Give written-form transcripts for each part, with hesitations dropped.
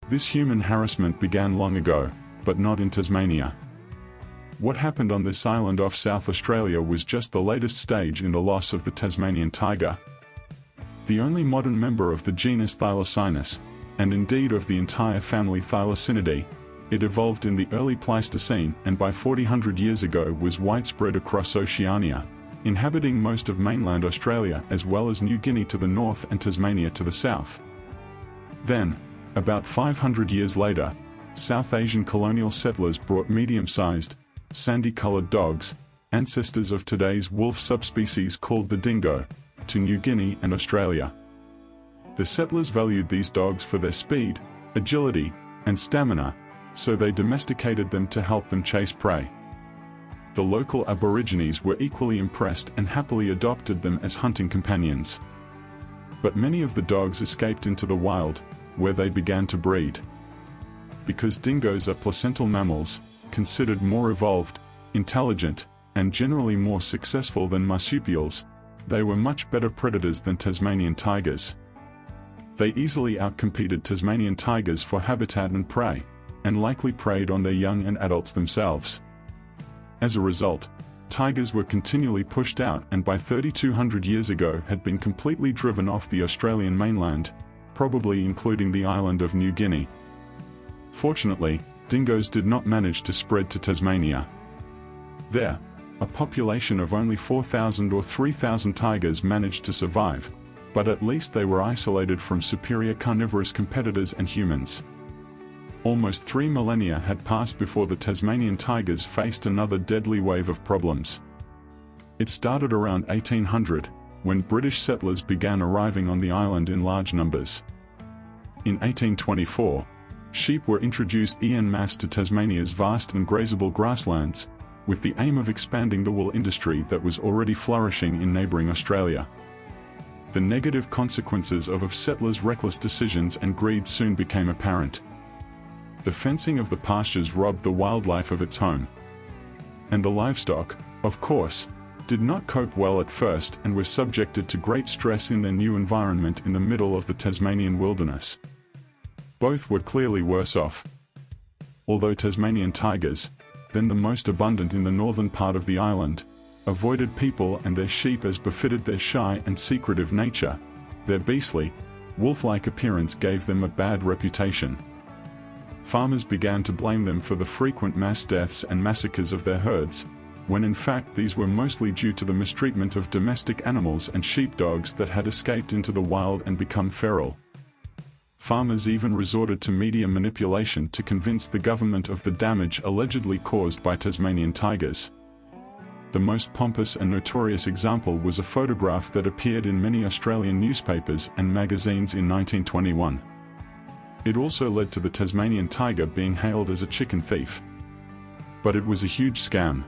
This human harassment began long ago, but not in Tasmania. What happened on this island off South Australia was just the latest stage in the loss of the Tasmanian tiger. The only modern member of the genus Thylacinus, and indeed of the entire family Thylacinidae, it evolved in the early Pleistocene and by 400 years ago was widespread across Oceania, inhabiting most of mainland Australia as well as New Guinea to the north and Tasmania to the south. Then, about 500 years later, South Asian colonial settlers brought medium-sized, sandy-colored dogs, ancestors of today's wolf subspecies called the dingo, to New Guinea and Australia. The settlers valued these dogs for their speed, agility, and stamina, so they domesticated them to help them chase prey. The local Aborigines were equally impressed and happily adopted them as hunting companions. But many of the dogs escaped into the wild, where they began to breed. Because dingoes are placental mammals, considered more evolved, intelligent, and generally more successful than marsupials, they were much better predators than Tasmanian tigers. They easily outcompeted Tasmanian tigers for habitat and prey, and likely preyed on their young and adults themselves. As a result, tigers were continually pushed out and by 3,200 years ago had been completely driven off the Australian mainland, probably including the island of New Guinea. Fortunately, dingoes did not manage to spread to Tasmania. There, a population of only 4,000 or 3,000 tigers managed to survive, but at least they were isolated from superior carnivorous competitors and humans. Almost 3 millennia had passed before the Tasmanian tigers faced another deadly wave of problems. It started around 1800, when British settlers began arriving on the island in large numbers. In 1824, sheep were introduced en masse to Tasmania's vast and grazable grasslands, with the aim of expanding the wool industry that was already flourishing in neighbouring Australia. The negative consequences of settlers' reckless decisions and greed soon became apparent. The fencing of the pastures robbed the wildlife of its home. And the livestock, of course, did not cope well at first and were subjected to great stress in their new environment in the middle of the Tasmanian wilderness. Both were clearly worse off. Although Tasmanian tigers, then the most abundant in the northern part of the island, avoided people and their sheep as befitted their shy and secretive nature, their beastly, wolf-like appearance gave them a bad reputation. Farmers began to blame them for the frequent mass deaths and massacres of their herds, when in fact these were mostly due to the mistreatment of domestic animals and sheepdogs that had escaped into the wild and become feral. Farmers even resorted to media manipulation to convince the government of the damage allegedly caused by Tasmanian tigers. The most pompous and notorious example was a photograph that appeared in many Australian newspapers and magazines in 1921. It also led to the Tasmanian tiger being hailed as a chicken thief. But it was a huge scam.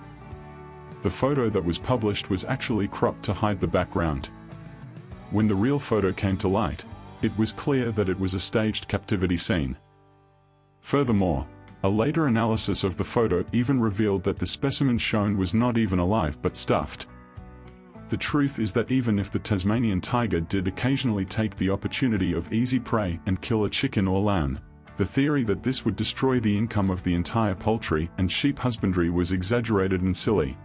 The photo that was published was actually cropped to hide the background. When the real photo came to light, it was clear that it was a staged captivity scene. Furthermore, a later analysis of the photo even revealed that the specimen shown was not even alive but stuffed. The truth is that even if the Tasmanian tiger did occasionally take the opportunity of easy prey and kill a chicken or lamb, the theory that this would destroy the income of the entire poultry and sheep husbandry was exaggerated and silly.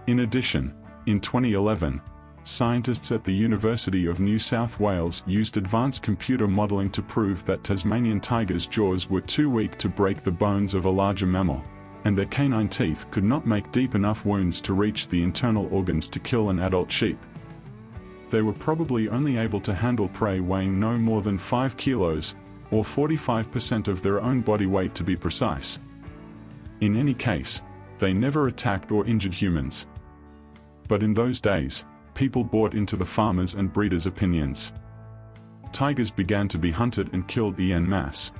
In addition, in 2011, scientists at the University of New South Wales used advanced computer modelling to prove that Tasmanian tigers' jaws were too weak to break the bones of a larger mammal, and their canine teeth could not make deep enough wounds to reach the internal organs to kill an adult sheep. They were probably only able to handle prey weighing no more than 5 kilos, or 45% of their own body weight to be precise. In any case, they never attacked or injured humans. But in those days, people bought into the farmers' and breeders' opinions. Tigers began to be hunted and killed en masse.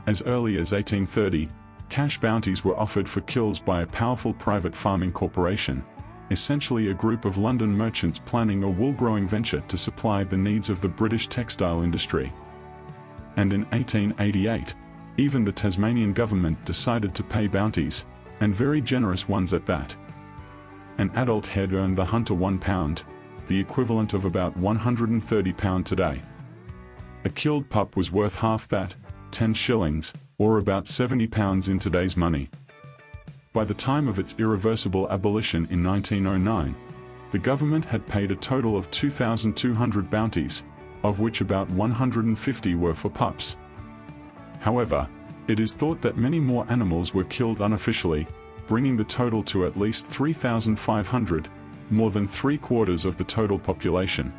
As early as 1830, cash bounties were offered for kills by a powerful private farming corporation, essentially a group of London merchants planning a wool-growing venture to supply the needs of the British textile industry. And in 1888, even the Tasmanian government decided to pay bounties, and very generous ones at that. An adult head earned the hunter £1, the equivalent of about £130 today. A killed pup was worth half that, 10 shillings, or about 70 pounds in today's money. By the time of its irreversible abolition in 1909, the government had paid a total of 2,200 bounties, of which about 150 were for pups. However, it is thought that many more animals were killed unofficially, bringing the total to at least 3,500, more than 3/4 of the total population.